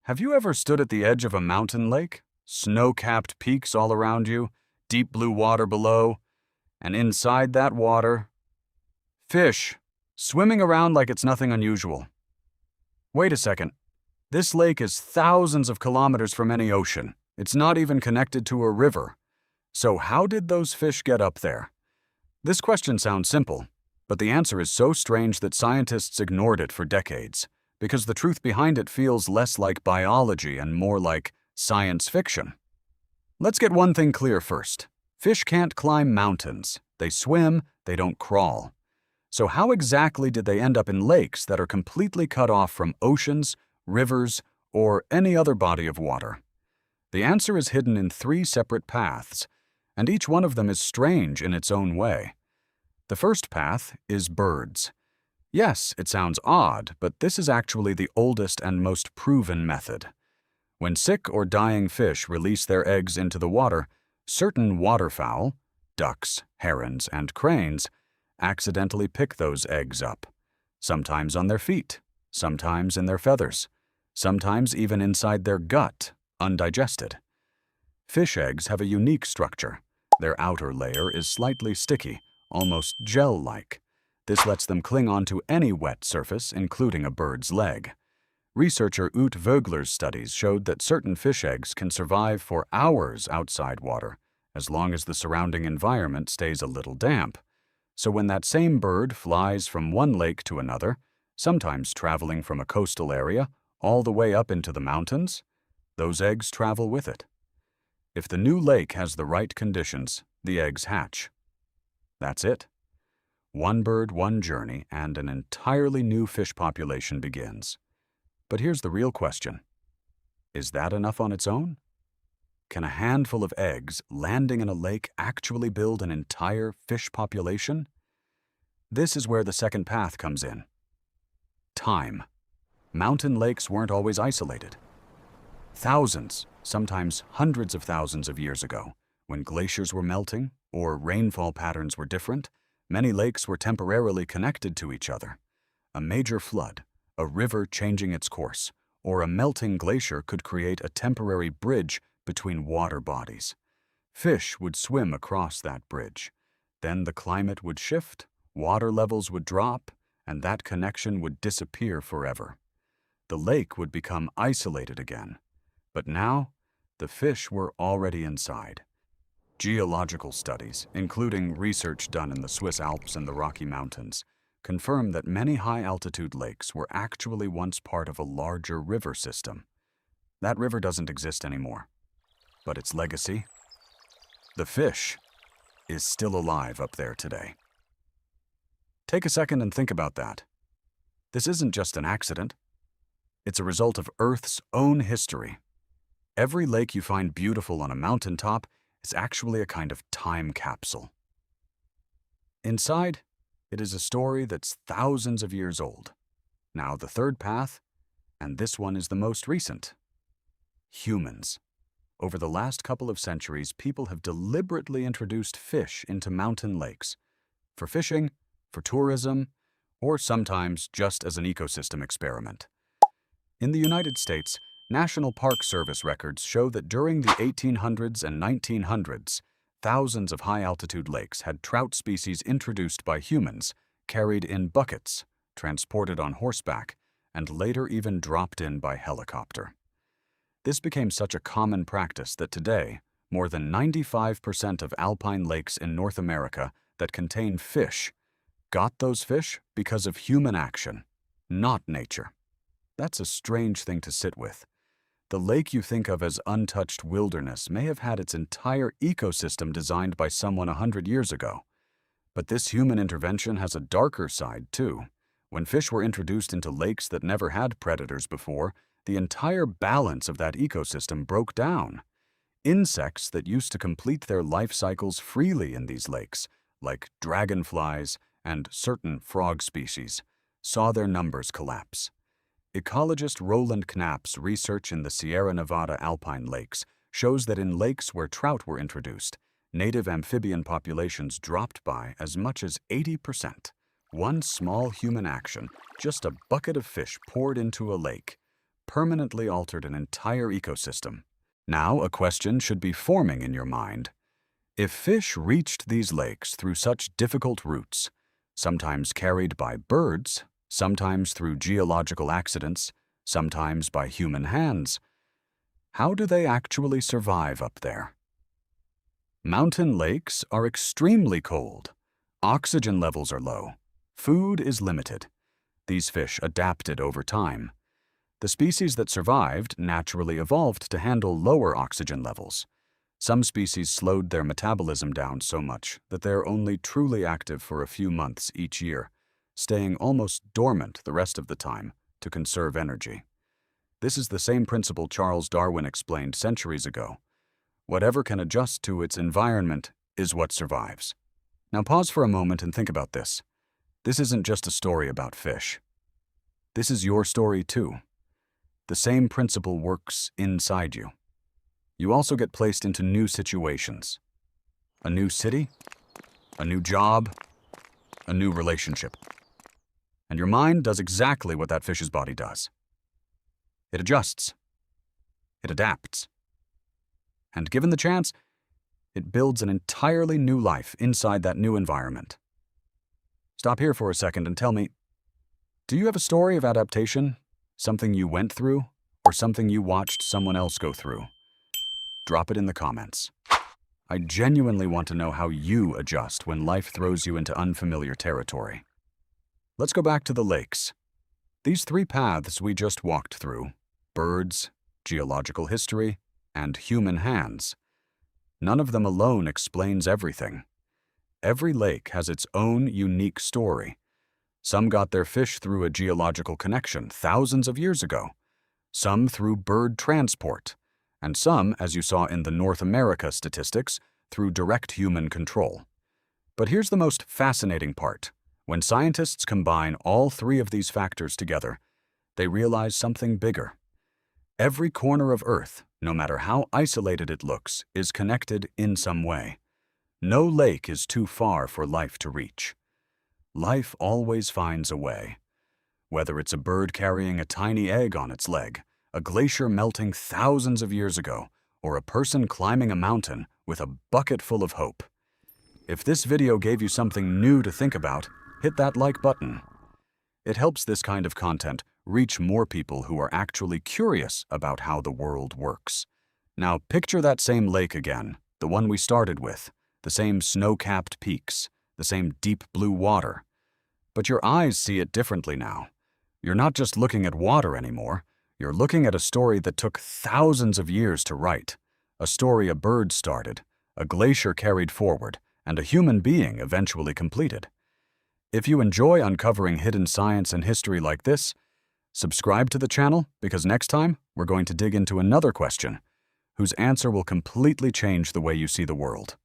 Have you ever stood at the edge of a mountain lake? Snow-capped peaks all around you, deep blue water below, and inside that water, fish, swimming around like it's nothing unusual. Wait a second. This lake is thousands of kilometers from any ocean. It's not even connected to a river. So how did those fish get up there? This question sounds simple, but the answer is so strange that scientists ignored it for decades, because the truth behind it feels less like biology and more like science fiction. Let's get one thing clear first. Fish can't climb mountains. They swim, they don't crawl. So how exactly did they end up in lakes that are completely cut off from oceans, rivers, or any other body of water? The answer is hidden in 3 separate paths, and each one of them is strange in its own way. The first path is birds. Yes, it sounds odd, but this is actually the oldest and most proven method. When sick or dying fish release their eggs into the water, certain waterfowl, ducks, herons, and cranes, accidentally pick those eggs up, sometimes on their feet, sometimes in their feathers, sometimes even inside their gut, undigested. Fish eggs have a unique structure. Their outer layer is slightly sticky, almost gel-like. This lets them cling onto any wet surface, including a bird's leg. Researcher Ute Vögler's studies showed that certain fish eggs can survive for hours outside water, as long as the surrounding environment stays a little damp. So when that same bird flies from one lake to another, sometimes traveling from a coastal area all the way up into the mountains, those eggs travel with it. If the new lake has the right conditions, the eggs hatch. That's it. One bird, one journey, and an entirely new fish population begins. But here's the real question. Is that enough on its own? Can a handful of eggs landing in a lake actually build an entire fish population? This is where the second path comes in. Time. Mountain lakes weren't always isolated. Thousands, sometimes hundreds of thousands of years ago, when glaciers were melting or rainfall patterns were different, many lakes were temporarily connected to each other. A major flood, a river changing its course, or a melting glacier could create a temporary bridge between water bodies. Fish would swim across that bridge. Then the climate would shift, water levels would drop, and that connection would disappear forever. The lake would become isolated again. But now, the fish were already inside. Geological studies, including research done in the Swiss Alps and the Rocky Mountains, confirm that many high-altitude lakes were actually once part of a larger river system. That river doesn't exist anymore. But its legacy? The fish is still alive up there today. Take a second and think about that. This isn't just an accident. It's a result of Earth's own history. Every lake you find beautiful on a mountaintop is actually a kind of time capsule. Inside, it is a story that's thousands of years old. Now the third path, and this one is the most recent. Humans. Over the last couple of centuries, people have deliberately introduced fish into mountain lakes, for fishing, for tourism, or sometimes just as an ecosystem experiment. In the United States, National Park Service records show that during the 1800s and 1900s, thousands of high-altitude lakes had trout species introduced by humans, carried in buckets, transported on horseback, and later even dropped in by helicopter. This became such a common practice that today, more than 95% of alpine lakes in North America that contain fish got those fish because of human action, not nature. That's a strange thing to sit with. The lake you think of as untouched wilderness may have had its entire ecosystem designed by someone 100 years ago. But this human intervention has a darker side, too. When fish were introduced into lakes that never had predators before, the entire balance of that ecosystem broke down. Insects that used to complete their life cycles freely in these lakes, like dragonflies and certain frog species, saw their numbers collapse. Ecologist Roland Knapp's research in the Sierra Nevada alpine lakes shows that in lakes where trout were introduced, native amphibian populations dropped by as much as 80%. One small human action, just a bucket of fish poured into a lake, permanently altered an entire ecosystem. Now a question should be forming in your mind. If fish reached these lakes through such difficult routes, sometimes carried by birds, sometimes through geological accidents, sometimes by human hands, how do they actually survive up there? Mountain lakes are extremely cold. Oxygen levels are low. Food is limited. These fish adapted over time. The species that survived naturally evolved to handle lower oxygen levels. Some species slowed their metabolism down so much that they are only truly active for a few months each year, staying almost dormant the rest of the time to conserve energy. This is the same principle Charles Darwin explained centuries ago. Whatever can adjust to its environment is what survives. Now pause for a moment and think about this. This isn't just a story about fish. This is your story too. The same principle works inside you. You also get placed into new situations. A new city, a new job, a new relationship. And your mind does exactly what that fish's body does. It adjusts. It adapts. And given the chance, it builds an entirely new life inside that new environment. Stop here for a second and tell me, do you have a story of adaptation? Something you went through, or something you watched someone else go through? Drop it in the comments. I genuinely want to know how you adjust when life throws you into unfamiliar territory. Let's go back to the lakes. These three paths we just walked through, birds, geological history, and human hands, none of them alone explains everything. Every lake has its own unique story. Some got their fish through a geological connection thousands of years ago, some through bird transport, and some, as you saw in the North America statistics, through direct human control. But here's the most fascinating part. When scientists combine all three of these factors together, they realize something bigger. Every corner of Earth, no matter how isolated it looks, is connected in some way. No lake is too far for life to reach. Life always finds a way. Whether it's a bird carrying a tiny egg on its leg, a glacier melting thousands of years ago, or a person climbing a mountain with a bucket full of hope. If this video gave you something new to think about, hit that like button. It helps this kind of content reach more people who are actually curious about how the world works. Now picture that same lake again, the one we started with, the same snow-capped peaks, the same deep blue water. But your eyes see it differently now. You're not just looking at water anymore. You're looking at a story that took thousands of years to write, a story a bird started, a glacier carried forward, and a human being eventually completed. If you enjoy uncovering hidden science and history like this, subscribe to the channel because next time we're going to dig into another question whose answer will completely change the way you see the world.